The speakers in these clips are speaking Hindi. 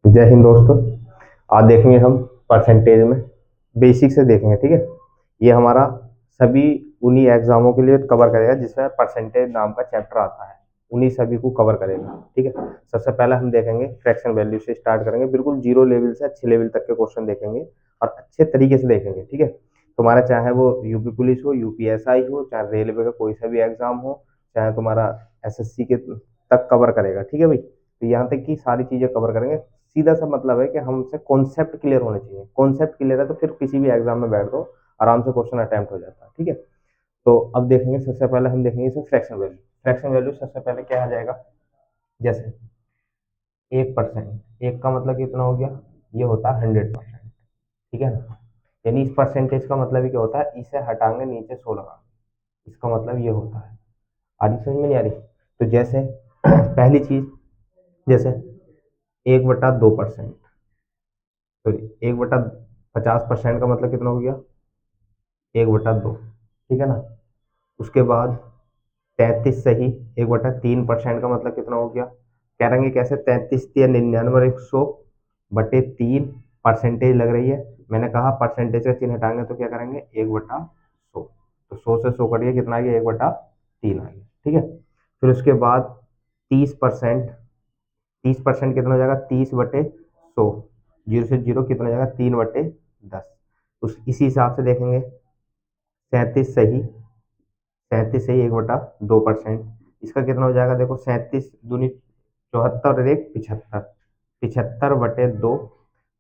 जय हिंद दोस्तों। आज देखेंगे हम परसेंटेज में बेसिक से देखेंगे। ठीक है, ये हमारा सभी उन्हीं एग्जामों के लिए कवर करेगा जिसमें परसेंटेज नाम का चैप्टर आता है, उन्हीं सभी को कवर करेगा। ठीक है, सबसे पहले हम देखेंगे फ्रैक्शन वैल्यू से स्टार्ट करेंगे, बिल्कुल जीरो लेवल से अच्छे लेवल तक के क्वेश्चन देखेंगे और अच्छे तरीके से देखेंगे। ठीक है, तुम्हारा चाहे वो यूपी पुलिस हो, यूपीएसआई हो, चाहे रेलवे का कोई सा भी एग्जाम हो, चाहे तुम्हारा एसएससी के तक कवर करेगा। ठीक है भाई, तो यहाँ तक की सारी चीजें कवर करेंगे। सीधा सा मतलब है कि हमसे कॉन्सेप्ट क्लियर होने चाहिए। कॉन्सेप्ट क्लियर है तो फिर किसी भी एग्जाम में बैठ दो, आराम से क्वेश्चन अटेम्प्ट हो जाता है। ठीक है, तो अब देखेंगे, सबसे पहले हम देखेंगे इसमें फ्रैक्शन वैल्यू। फ्रैक्शन वैल्यू सबसे पहले क्या आ जाएगा, जैसे 1%। एक का मतलब कितना हो गया, ये होता है 100%। ठीक है ना, यानी इस परसेंटेज का मतलब ही क्या होता है, इसे हटाएंगे नीचे 100 लगाएंगे, इसका मतलब ये होता है। आ रही समझ में, नहीं आ रही? तो जैसे पहली चीज, जैसे 1/2%, तो 1/50% का मतलब कितना हो गया, 1/2। ठीक है ना, उसके बाद 33 सही, 1/3% का मतलब कितना हो गया। कह रहे हैं कैसे, 33 या 99 100/3 परसेंटेज लग रही है। मैंने कहा परसेंटेज का चिन्ह हटाएंगे तो क्या करेंगे, 1/100। तो 100 से 100 कटिए, कितना आ गया, 1/3 आ गया। ठीक है, फिर उसके बाद 30%। 30% कितना हो जाएगा, 30/100। जीरो से जीरो कितना हो जाएगा, 3/10। उस इसी हिसाब से देखेंगे, 37 सही 1/2%। इसका कितना हो जाएगा, देखो 37 दूनी 74 और एक 75। 75/2,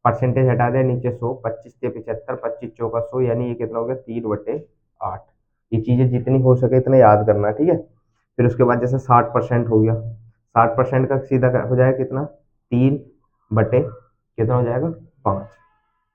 परसेंटेज हटा दिया नीचे 100, 25 से 75, 25 चौका 100, यानी ये कितना हो गया, 3/8। ये चीजें जितनी हो सके इतना याद करना। ठीक है, फिर उसके बाद जैसे 60% हो गया, 60% का सीधा हो जाएगा कितना, 3 कितना हो जाएगा, 5।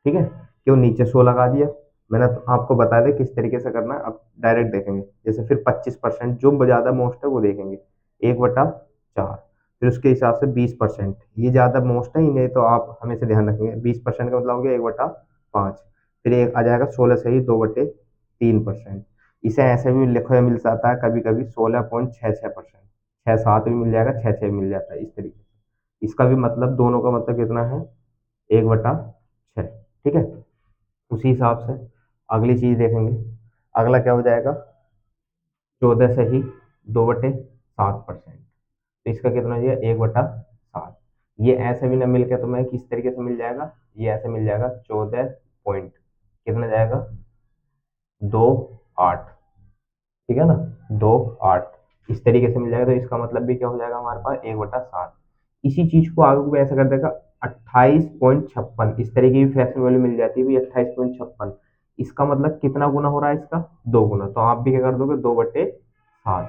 ठीक है, क्यों नीचे 100 लगा दिया। मैंने तो आपको बता दिया किस तरीके से करना है, अब डायरेक्ट देखेंगे। जैसे फिर 25%, जो ज्यादा मोस्ट है वो देखेंगे, 1/4। फिर उसके हिसाब से 20%, ये ज्यादा मोस्ट है, इन्हें तो आप हमेशा ध्यान रखेंगे। 20% का मतलब हो गया 1/5। फिर एक आ जाएगा 16 सही 2/3%। इसे ऐसे भी लिखा मिल जाता है कभी कभी 16.66%, 6-7 भी मिल जाएगा, 6-6 भी मिल जाता है, इस तरीके से। इसका भी मतलब, दोनों का मतलब कितना है, 1/6। ठीक है, उसी हिसाब से अगली चीज देखेंगे। अगला क्या हो जाएगा, 14 से ही 2/7%। तो इसका कितना हो जाएगा, 1/7। ये ऐसे भी ना मिल के तुम्हें किस तरीके से मिल जाएगा, ये ऐसे मिल जाएगा 14 पॉइंट कितना जाएगा, 2/8। ठीक है ना, 2/8 इस तरीके से मिल जाएगा। तो इसका मतलब भी क्या हो जाएगा हमारे पास, 1/7। इसी चीज को आगे भी ऐसा कर देगा, 28.56। इस तरीके की फ्रैक्शन वैल्यू मिल जाती है भी 28.56। इसका मतलब कितना गुना हो रहा है इसका, 2 गुना। तो आप भी क्या कर दोगे, 2/7।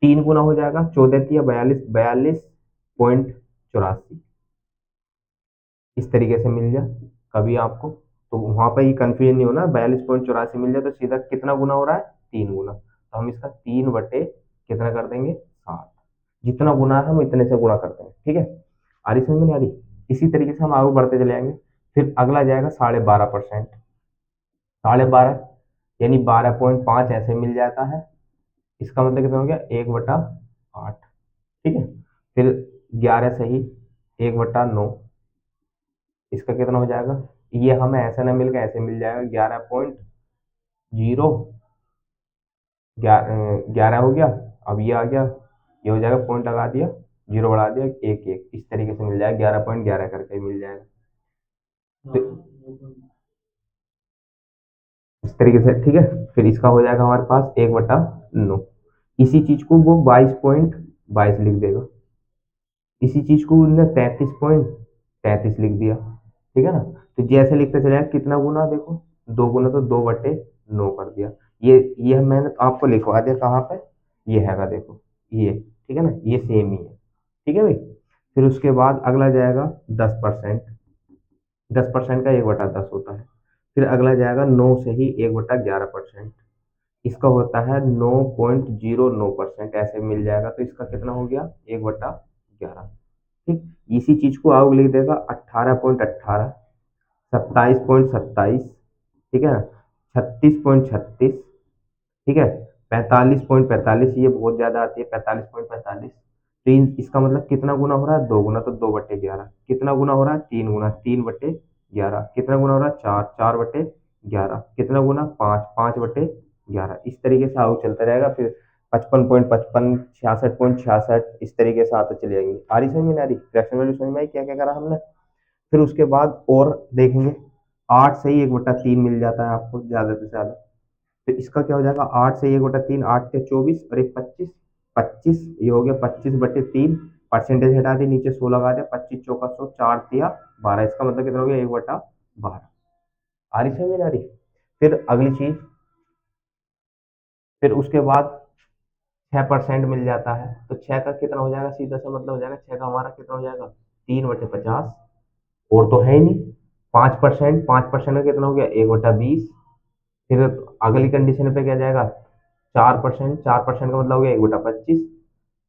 3 गुना हो जाएगा, 14 या 42, 42.84। इस तरीके से मिल जाए कभी आपको, तो वहां पर ही कंफ्यूजन नहीं होना। 42.84 मिल जाए तो सीधा कितना गुना हो रहा है, 3 गुना। तो हम इसका 3 कितना कर देंगे, 7। जितना गुना है हम इतने से गुणा करते हैं। ठीक है, आ रही समझ में, नहीं आ रही? इसी तरीके से हम आगे बढ़ते चले जाएंगे। फिर अगला जाएगा 12.5%। 12.5 यानी 12.5 ऐसे मिल जाता है। इसका मतलब कितना हो गया, 1/8। ठीक है, फिर 11 सही 1/9। इसका कितना हो जाएगा, ये हमें ऐसे ना मिल के ऐसे मिल जाएगा, 11.0। 11 हो गया। अब ये आ गया, ये हो जाएगा, पॉइंट लगा दिया, जीरो बढ़ा दिया, 1 1, इस तरीके से मिल जाएगा, 11.11 करके मिल जाएगा। तो इस तरीके से, ठीक है। फिर इसका हो जाएगा हमारे पास 1/9। इसी चीज को वो 22.22 लिख देगा। इसी चीज को उन्होंने 33.33 लिख दिया। ठीक है ना, तो जैसे लिखते चले कितना गुना, देखो 2 गुना, तो 2/9 कर दिया। ये मैंने तो आपको लिखवा दिया कहाँ पे, ये हैगा देखो, ये ठीक है ना, ये सेम ही है। ठीक है भाई, फिर उसके बाद अगला जाएगा 10%। 10% का 1/10 होता है। फिर अगला जाएगा 9 से ही 1/11%। इसका होता है 9.09%, ऐसे मिल जाएगा। तो इसका कितना हो गया, 1/11। ठीक, इसी चीज को आगे लिख देगा 18.18, 27.27। ठीक है, 36.36। ठीक है, 45.45, ये बहुत ज्यादा आती है 45.45। तो इसका मतलब कितना गुना हो रहा है, 2 गुना, तो 2/11। कितना गुना हो रहा है, 3 गुना, 3/11। कितना गुना हो रहा है, 4, 4/11। कितना गुना, 5, 5/11। इस तरीके से आगे चलता रहेगा, फिर 55.55, 66.66, इस तरीके से आते चली जाएंगी। आ रही समझ में नहीं आ रही, फ्रैक्शन वैल्यू समझ में आई क्या क्या करा हमने। फिर उसके बाद और देखेंगे, 8 से ही 1/3 मिल जाता है आपको ज्यादा से ज्यादा। तो इसका क्या हो जाएगा, 8 से 1/3, 8 के 24 और एक 25, 25 ये हो गया 25/3। परसेंटेज हटा दी, नीचे 100 लगा दिया, 25 चौका 100, 4 दिया 12। इसका मतलब कितना हो गया, 1/12। आ रही समझ में आ रही। फिर अगली चीज, फिर उसके बाद 6% मिल जाता है, तो 6 का कितना हो जाएगा, सीधा सा मतलब हो जाएगा 6 का हमारा कितना हो जाएगा, 3/50। और तो है ही नहीं। 5%, 5% का कितना हो गया, 1/20। फिर अगली कंडीशन पे क्या जाएगा, 4%, 4% का मतलब हो गया 1/25।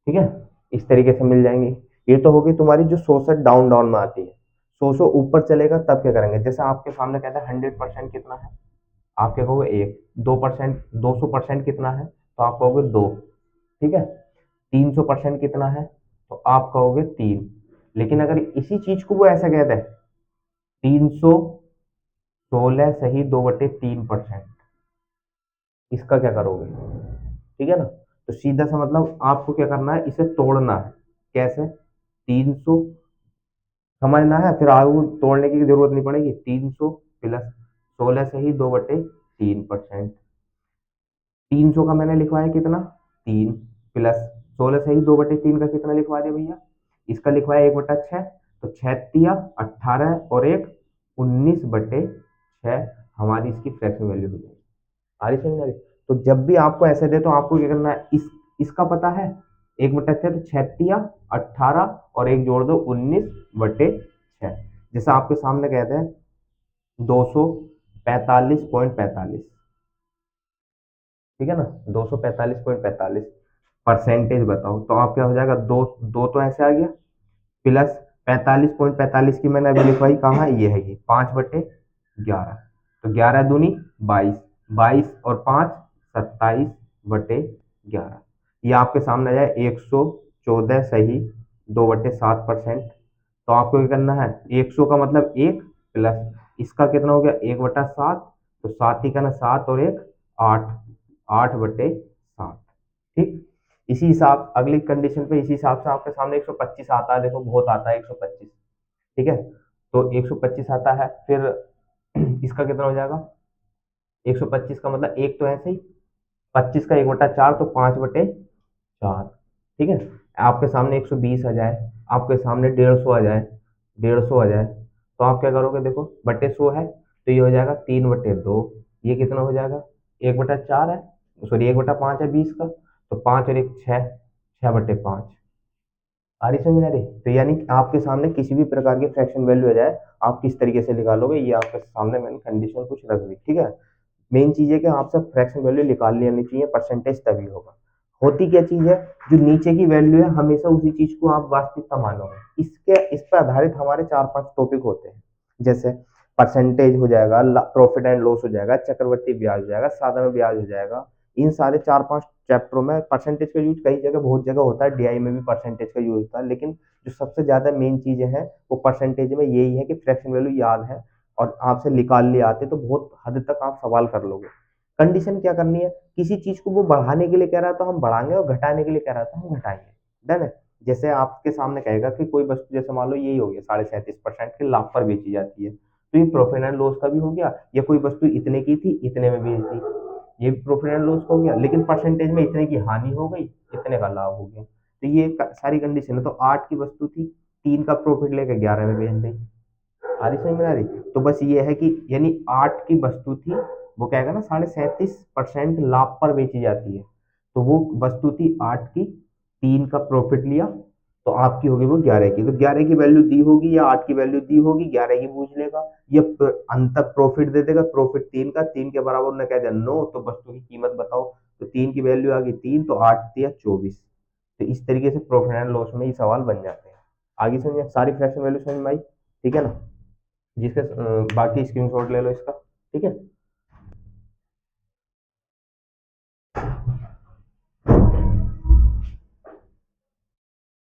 ठीक है, इस तरीके से मिल जाएंगी। ये तो होगी तुम्हारी जो 100 से डाउन डाउन में आती है। 100 ऊपर चलेगा तब क्या करेंगे, जैसे आपके सामने कहता है 100% कितना है, आप क्या कहोगे 1। 2%, 200% कितना है, तो आप कहोगे 2। ठीक है, 300% कितना है, तो आप कहोगे 3। लेकिन अगर इसी चीज को वो ऐसा कहता है, 316 सही 2/3%, इसका क्या करोगे। ठीक है ना, तो सीधा सा मतलब आपको क्या करना है, इसे तोड़ना है। कैसे, 300 समझना है, फिर आगे तोड़ने की जरूरत नहीं पड़ेगी। 300 प्लस 16 से ही 2/3%। 300 का मैंने लिखवाया कितना, 3, प्लस 16 से ही 2/3 का कितना लिखवा दिया भैया, इसका लिखवाया 1/6। तो 6 × 18 और एक 19/6 हमारी इसकी फ्रैक्शन वैल्यू हो जाएगी। आ रही समझ आ रही। तो जब भी आपको ऐसे दे तो आपको क्या करना है, इसका पता है 1/6, तो 6 × 18 और एक जोड़ दो 19/6। जैसा आपके सामने कहते हैं 245.45। ठीक है ना, 245.45 परसेंटेज बताओ, तो आप क्या हो जाएगा, दो दो तो ऐसे आ गया, प्लस 45.45 की मैंने अभी लिखवाई कहाँ, ये है, ये 5/11। तो 11 दूनी 22, 22 और 5 27/11। ये आपके सामने आ जाए 114 सही 2/7%। तो आपको क्या करना है, 100 का मतलब 1, प्लस इसका कितना हो गया, 1/7। तो 7 ही करना, 7 और एक 8, 8/7। ठीक, इसी हिसाब अगली कंडीशन पे इसी हिसाब से आपके सामने 125 आता है, देखो बहुत आता है 125। ठीक है, तो 125 आता है, फिर इसका कितना हो जाएगा, 125 का मतलब एक तो ऐसे ही, 25 का 1/4 तो 5/4। ठीक है, आपके सामने 120 आ जाए, आपके सामने 150 आ जाए, 150 आ जाए, तो आप क्या करोगे, देखो बटे 100 है, तो ये हो जाएगा 3/2। ये कितना हो जाएगा, 1/4 है, सॉरी 1/5 है 20 का, तो 5 और एक 6, 6/5। आ रही समझ आ रही। तो यानी कि आपके सामने किसी भी प्रकार की फ्रैक्शन वैल्यू आ जाए, आप किस तरीके से निकालोगे, ये आपके सामने मैंने कंडीशन कुछ रख दी। ठीक है, मेन चीज है कि आपसे फ्रैक्शन वैल्यू निकाल लेनी चाहिए, परसेंटेज तभी होगा। होती क्या चीज है, जो नीचे की वैल्यू है हमेशा उसी चीज को आप वास्तविकता मानोगे। इस पर आधारित हमारे 4-5 टॉपिक होते हैं, जैसे परसेंटेज हो जाएगा, प्रॉफिट एंड लॉस हो जाएगा, चक्रवर्ती ब्याज हो जाएगा, साधारण ब्याज हो जाएगा। इन सारे 4-5 चैप्टरों में परसेंटेज का यूज कई जगह बहुत जगह होता है, डीआई में भी परसेंटेज का यूज होता है, लेकिन जो सबसे ज्यादा मेन चीजें हैं वो परसेंटेज में यही है कि फ्रैक्शन वैल्यू याद है और आपसे निकाल लिए आते तो बहुत हद तक आप सवाल कर लोगे। कंडीशन क्या करनी है, किसी चीज को वो बढ़ाने के लिए कह रहा है तो हम बढ़ाएंगे, और घटाने के लिए कह रहा है तो हम घटाएंगे। डन है। जैसे आपके सामने कहेगा कि कोई वस्तु जैसे मान लो यही हो गया 37.5% के लाभ पर बेची जाती है, तो ये प्रॉफिट एंड लॉस का भी हो गया, या कोई वस्तु इतने की थी इतने में बेच दी, ये भी प्रॉफिट एंड लॉस हो गया, लेकिन परसेंटेज में इतने की हानि हो गई, इतने का लाभ हो गया। तो ये सारी कंडीशन है। तो 8 की वस्तु थी, 3 का प्रॉफिट लेकर 11 में बेच दी। आ रही समझ में आ रही। तो बस ये है कि यानी 8 की वस्तु थी, वो क्या है ना 37.5% लाभ पर बेची जाती है, तो वो वस्तु थी 8 की, 3 का प्रॉफिट लिया, तो आपकी होगी वो 11 की। तो 11 की वैल्यू दी होगी या 8 की वैल्यू दी होगी, 11 की पूछ लेगा, ये अंतर प्रॉफिट दे देगा, प्रॉफिट 3 का, 3 के बराबर उन्होंने कह दिया 9, तो वस्तु की कीमत बताओ, तो 3 की वैल्यू आ गई 3, तो 8 दिया 24। तो इस तरीके से प्रॉफिट एंड लॉस में ये सवाल बन जाते हैं। आगे समझिए, सारी फ्रैक्शन वैल्यू समझ में आई। ठीक है ना, जिसके बाकी स्क्रीनशॉट ले लो इसका। ठीक है।